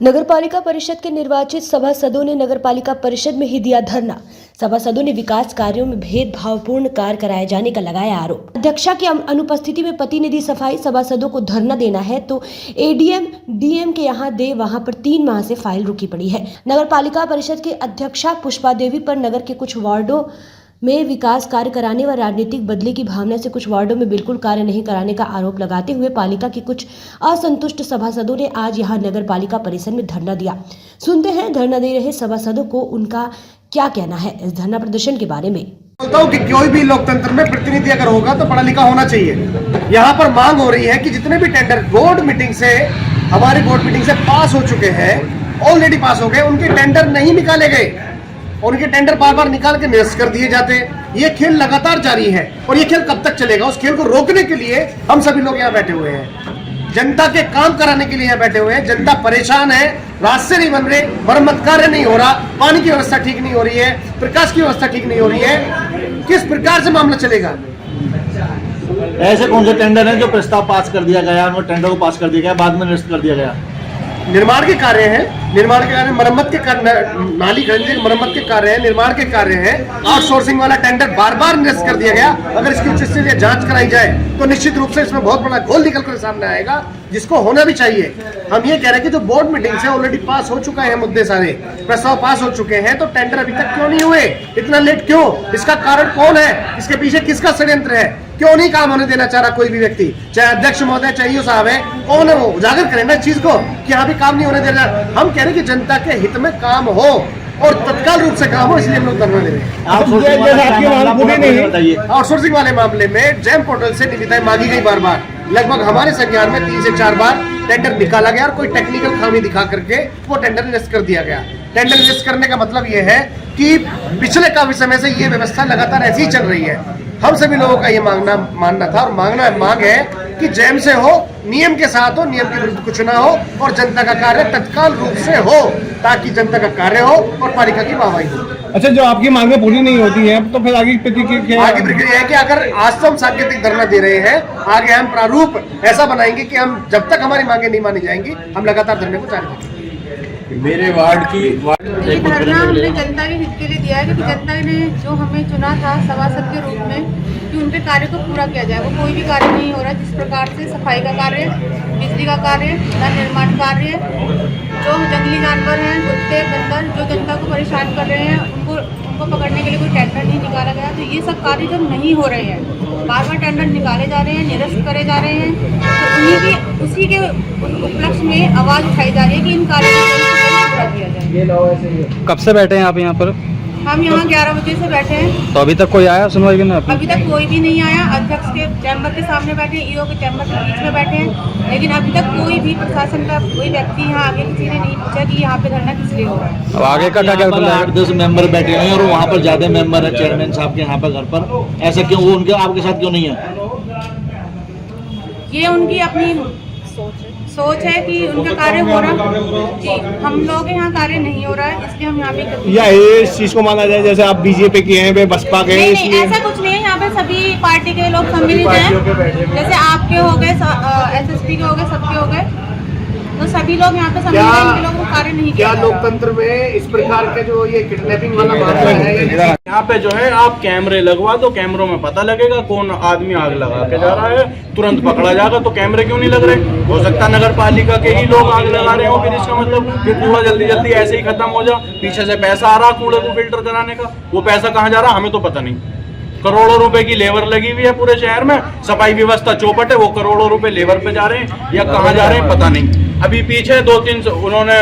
नगरपालिका परिषद के निर्वाचित सभासदों ने नगरपालिका परिषद में ही दिया धरना। सभासदों ने विकास कार्यों में भेदभावपूर्ण कार्य कराए जाने का लगाया आरोप। अध्यक्षा की अनुपस्थिति में पति ने दी सफाई। सभासदों को धरना देना है तो एडीएम डीएम के यहाँ दे, वहां पर 3 माह से फाइल रुकी पड़ी है। नगरपालिका परिषद के अध्यक्षा पुष्पा देवी पर नगर के कुछ वार्डों में विकास कार्य कराने व राजनीतिक बदले की भावना से कुछ वार्डों में बिल्कुल कार्य नहीं कराने का आरोप लगाते हुए पालिका के कुछ असंतुष्ट सभासदों ने आज यहां नगर पालिका परिसर में धरना दिया। सुनते हैं धरना दे रहे सभासदों को उनका क्या कहना है इस धरना प्रदर्शन के बारे में। बोलता हूँ कि कोई भी लोकतंत्र में प्रतिनिधि अगर होगा तो पढ़ा लिखा होना चाहिए। यहाँ पर मांग हो रही है कि जितने भी टेंडर बोर्ड मीटिंग से हमारी बोर्ड मीटिंग से पास हो चुके हैं, ऑलरेडी पास हो गए, उनके टेंडर नहीं निकाले गए। उनके टेंडर बार बार निकाल के निरस्त कर दिए जाते हैं। ये खेल लगातार जारी है और ये खेल कब तक चलेगा? उस खेल को रोकने के लिए हम सभी लोग यहाँ बैठे हुए हैं, जनता के काम कराने के लिए यहाँ बैठे हुए हैं। जनता परेशान है, रास्ते नहीं बन रहे, मरम्मत कार्य नहीं हो रहा, पानी की व्यवस्था ठीक नहीं हो रही है, प्रकाश की व्यवस्था ठीक नहीं हो रही है। किस प्रकार से मामला चलेगा? ऐसे कौन से टेंडर हैं जो प्रस्ताव पास कर दिया गया, उन टेंडर को पास कर दिया गया, बाद में निरस्त कर दिया गया? निर्माण के कार्य हैं, निर्माण के कार्य, मरम्मत के कार्य, नाली खंड मरम्मत के कार्य है, निर्माण के कार्य है। आउटसोर्सिंग वाला टेंडर बार बार निरस्त कर दिया गया। अगर इसकी उच्च स्तरीय जांच कराई जाए तो निश्चित रूप से इसमें बहुत बड़ा घोल निकल कर सामने आएगा, जिसको होना भी चाहिए। हम ये कह रहे हैं कि जो बोर्ड मीटिंग से ऑलरेडी पास हो चुका है, मुद्दे सारे प्रस्ताव पास हो चुके हैं, तो टेंडर अभी तक क्यों नहीं हुए? इतना लेट क्यों? इसका कारण कौन है? इसके पीछे किसका षड्यंत्र है? क्यों नहीं काम होने देना चाह रहा कोई भी व्यक्ति, चाहे अध्यक्ष महोदय, चाहे साहब है, कौन है वो? उजागर करें ना चीज को कि यहाँ भी काम नहीं होने देना। हम कह रहे हैं कि जनता के हित में काम हो और तत्काल रूप से काम हो, इसलिए हम लोग धरना दे रहे हैं। आउटसोर्सिंग वाले मामले में जैम पोर्टल से निविदाएं मांगी गई बार बार। लगभग हमारे संज्ञान में 3 से 4 बार टेंडर निकाला गया और कोई टेक्निकल खामी दिखा करके वो टेंडर निरस्त कर दिया गया। टेंडर निरस्त करने का मतलब ये है कि पिछले काफी समय से ये व्यवस्था लगातार ऐसी ही चल रही है। हम सभी लोगों का ये मानना था और मांग है कि जैम से हो, नियम के साथ हो, नियम के विरुद्ध कुछ ना हो और जनता का कार्य तत्काल रूप से हो, ताकि जनता का कार्य हो और पालिका की वाहवाही हो। अच्छा, जो आपकी मांगें पूरी नहीं होती है तो फिर आगे प्रतिक्रिया है कि अगर आज तो हम सांकेतिक धरना दे रहे हैं, आगे हम प्रारूप ऐसा बनाएंगे कि हम जब तक हमारी मांगे नहीं मानी जाएंगी, हम लगातार धरने को जारी रखेंगे। मेरे वार्ड की ये धरना हमने जनता के हित के लिए दिया है कि जनता ने जो हमें चुना था सभासद के रूप में, कि उनके कार्य को पूरा किया जाए। वो कोई भी कार्य नहीं हो रहा जिस प्रकार से सफाई का कार्य, बिजली का कार्य, निर्माण कार्य, जो जंगली जानवर हैं, कुत्ते, बंदर, जो जनता को परेशान कर रहे हैं, उनको पकड़ने के लिए कोई टेंडर नहीं निकाला गया। तो ये सब कार्य जब नहीं हो रहे हैं, बार बार टेंडर निकाले जा रहे हैं, निरस्त करे जा रहे हैं, तो उसी के उपलक्ष्य में आवाज़ उठाई जा रही है कि इन कार्यों को पूरा किया जाए। कब से बैठे हैं आप यहाँ पर? हम यहाँ 11 बजे से बैठे हैं। तो अभी तक कोई आया सुनवाई करने? अभी तक कोई भी नहीं आया। अध्यक्ष के चैम्बर के सामने बैठे हैं, ईओ के चैम्बर के बीच में बैठे हैं, लेकिन अभी तक कोई भी प्रशासन का कोई व्यक्ति यहाँ आगे किसी ने नहीं पूछा कि यहाँ पे धरना किस लिए हो रहा है। अब आगे का क्या? 8-10 मेंबर बैठे हुए हैं और वहाँ पर ज्यादा मेंबर है चेयरमैन साहब के यहाँ पर घर पर, ऐसा क्यों? वो उनके आपके साथ क्यों नहीं है? ये उनकी अपनी सोच है कि उनका कार्य हो रहा जी, हम लोग यहाँ कार्य नहीं हो रहा है, इसलिए हम यहाँ पे या इस चीज को माना जाए जैसे आप बीजेपी के हैं, वे बसपा के हैं, नहीं, ऐसा कुछ नहीं है। यहाँ पे सभी पार्टी के लोग सम्मिलित हैं, जैसे आपके हो गए, एसएसपी के हो गए, सबके हो गए, तो सभी लोग यहाँ पे सम्मिलित हैं। इनके लोग वो कार्य नहीं क्या लोकतंत्र में इस प्रकार के जो ये किडनैपिंग वाला मामला है, यहाँ पे जो है आप कैमरे लगवा दो, कैमरों में पता लगेगा कौन आदमी आग लगा के जा रहा है, तुरंत पकड़ा जाएगा। तो कैमरे क्यों नहीं लग रहे? हो सकता है नगर पालिका के ही लोग आग लगा रहे हो, फिर इसका मतलब फिर कूड़ा जल्दी जल्दी ऐसे ही खत्म हो जा। पीछे से पैसा आ रहा कूड़े को फिल्टर कराने का, वो पैसा कहाँ जा रहा हमें तो पता नहीं। करोड़ों रुपए की लेबर लगी हुई है पूरे शहर में, सफाई व्यवस्था चौपट है, वो करोड़ों रुपए लेबर पे जा रहे हैं या कहाँ जा रहे हैं पता नहीं। अभी पीछे 2-3 उन्होंने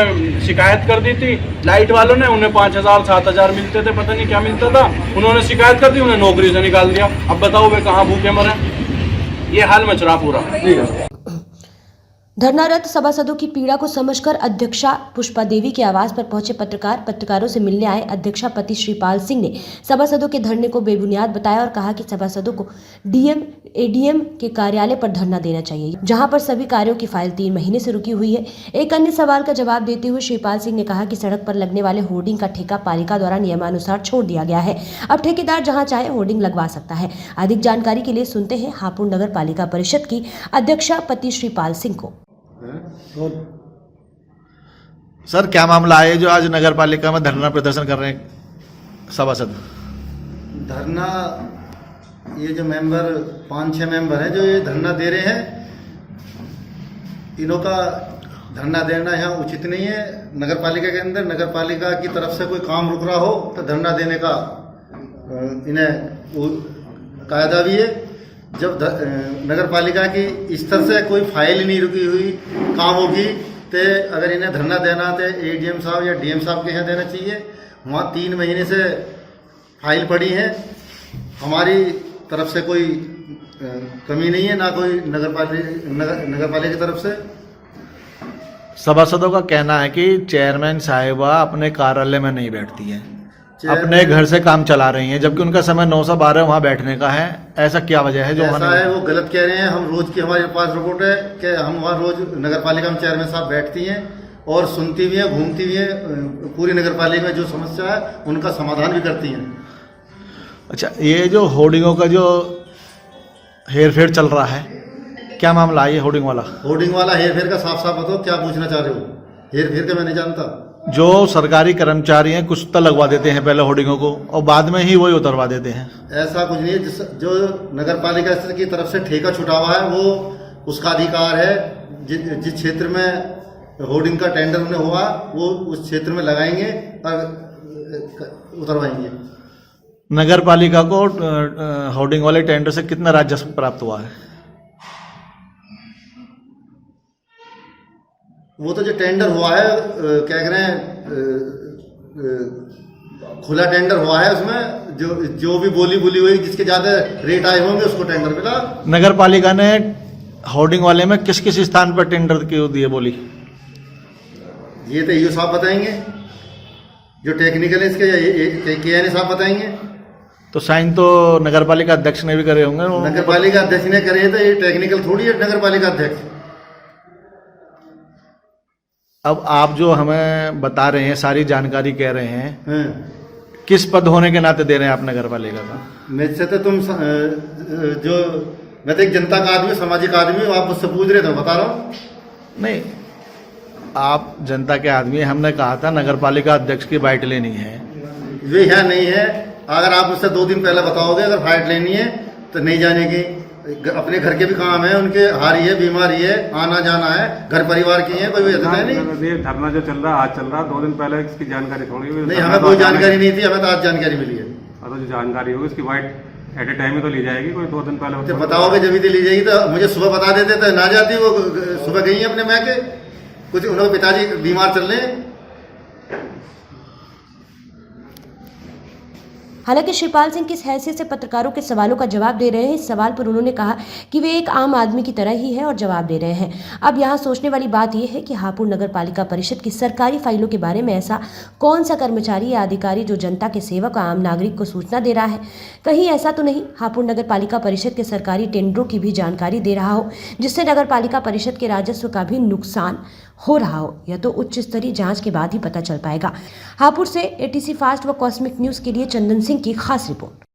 शिकायत कर दी थी लाइट वालों ने, उन्हें 5,000-7,000 मिलते थे, पता नहीं क्या मिलता था, उन्होंने शिकायत कर दी, उन्हें नौकरी से निकाल दिया। अब बताओ वे कहाँ भूखे मरे? ये हाल मच रहा पूरा। धरनारत सभासदों की पीड़ा को समझकर अध्यक्षा पुष्पा देवी के आवास पर पहुंचे पत्रकारों से मिलने आए अध्यक्षा पति श्रीपाल सिंह ने सभासदों के धरने को बेबुनियाद बताया और कहा कि सभासदों को डीएम एडीएम के कार्यालय पर धरना देना चाहिए, जहां पर सभी कार्यों की फाइल 3 महीने से रुकी हुई है। एक अन्य सवाल का जवाब देते हुए श्रीपाल सिंह ने कहा कि सड़क पर लगने वाले होर्डिंग का ठेका पालिका द्वारा नियमानुसार छोड़ दिया गया है। अब ठेकेदार जहाँ चाहे होर्डिंग लगवा सकता है। अधिक जानकारी के लिए सुनते हैं हापुड़ नगर पालिका परिषद की अध्यक्षा पति श्रीपाल सिंह को। सर क्या मामला है जो आज नगर पालिका में धरना प्रदर्शन कर रहे हैं सभासद? धरना, ये जो मेंबर 5-6 मेंबर हैं जो ये धरना दे रहे हैं, इनों का धरना देना यहाँ उचित नहीं है। नगर पालिका के अंदर नगर पालिका की तरफ से कोई काम रुक रहा हो तो धरना देने का इन्हें कायदा भी है। जब नगर पालिका की स्तर से कोई फाइल नहीं रुकी हुई काम होगी तो अगर इन्हें धरना देना तो एडीएम साहब या डीएम साहब के यहाँ देना चाहिए। वहाँ 3 महीने से फाइल पड़ी है, हमारी तरफ से कोई कमी नहीं है, ना कोई नगर पालिका की तरफ से। सभासदों का कहना है कि चेयरमैन साहिबा अपने कार्यालय में नहीं बैठती है, अपने घर से काम चला रही हैं, जबकि उनका समय 9 से 12 वहाँ बैठने का है। ऐसा क्या वजह है जो ऐसा है? वो गलत कह रहे हैं। हम रोज की, हमारे पास रिपोर्ट है कि हम वहाँ रोज नगर पालिका में चेयरमैन साहब बैठती हैं और सुनती भी हैं, घूमती भी हैं, पूरी नगर पालिका में जो समस्या है उनका समाधान भी करती हैं। अच्छा, ये जो होर्डिंगों का जो हेर फेर चल रहा है, क्या मामला है ये होर्डिंग वाला? होर्डिंग वाला हेर फेर का साफ साफ बताओ, क्या पूछना चाह रहे हो? हेर फेर का मैं नहीं जानता। जो सरकारी कर्मचारी हैं कुछ तो लगवा देते हैं पहले होर्डिंगों को और बाद में ही वही उतरवा देते हैं। ऐसा कुछ नहीं है। जो नगर पालिका की तरफ से ठेका छुटा हुआ है वो उसका अधिकार है। जिस क्षेत्र में होर्डिंग का टेंडर उन्हें हुआ वो उस क्षेत्र में लगाएंगे और उतरवाएंगे। नगर पालिका को होर्डिंग वाले टेंडर से कितना राजस्व प्राप्त हुआ है? वो तो जो टेंडर हुआ है, क्या कह रहे हैं, खुला टेंडर हुआ है, उसमें जो भी बोली हुई जिसके ज्यादा रेट आए होंगे उसको टेंडर मिला। नगर पालिका ने होर्डिंग वाले में किस किस स्थान पर टेंडर क्यों दिए बोली? ये तो ईओ साहब बताएंगे, जो टेक्निकल है इसके के साहब बताएंगे। तो साइन तो नगर पालिका अध्यक्ष ने भी करे होंगे। नगर पालिका अध्यक्ष ने करे तो ये टेक्निकल थोड़ी है नगर पालिका अध्यक्ष। अब आप जो हमें बता रहे हैं, सारी जानकारी कह रहे हैं, किस पद होने के नाते दे रहे हैं आप नगर पालिका का? मेरे से तो तुम जो, मैं तो एक जनता का आदमी, सामाजिक आदमी हूँ, आप मुझसे पूछ रहे थे, बता रहा हूँ। नहीं, आप जनता के आदमी, हमने कहा था नगर पालिका अध्यक्ष की बाइट लेनी है। वे यहाँ नहीं है। अगर आप मुझसे 2 दिन पहले बताओगे अगर फाइट लेनी है तो नहीं जाने की। अपने घर के भी काम है, उनके हारी है, बीमारी है, आना जाना है, घर परिवार की है, कोई इतना है नहीं। ये धरना जो चल रहा है, आज चल रहा, 2 दिन पहले इसकी जानकारी थोड़ी हुई नहीं, हमें कोई जानकारी नहीं थी, हमें तो आज जानकारी मिली है। तो जो जानकारी होगी इसकी वाइट एट ए टाइम में तो ली जाएगी, कोई 2 दिन पहले जब बताओगे जब भी ली जाएगी। तो मुझे सुबह बता देते तो ना जाती। वो सुबह गई है अपने मैं के, कुछ उनके पिताजी बीमार चल रहे हैं। हालांकि शिवपाल सिंह किस हैसियत से पत्रकारों के सवालों का जवाब दे रहे हैं, इस सवाल पर उन्होंने कहा कि वे एक आम आदमी की तरह ही है और जवाब दे रहे हैं। अब यहाँ सोचने वाली बात यह है कि हापुड़ नगर पालिका परिषद की सरकारी फाइलों के बारे में ऐसा कौन सा कर्मचारी या अधिकारी जो जनता के सेवक आम नागरिक को सूचना दे रहा है? कहीं ऐसा तो नहीं हापुड़ नगर पालिका परिषद के सरकारी टेंडरों की भी जानकारी दे रहा हो, जिससे नगर पालिका परिषद के राजस्व का भी नुकसान हो रहा हो? यह तो उच्च स्तरीय जांच के बाद ही पता चल पाएगा। हापुड़ से एटीसी फास्ट व कॉस्मिक न्यूज़ के लिए चंदन सिंह की खास रिपोर्ट।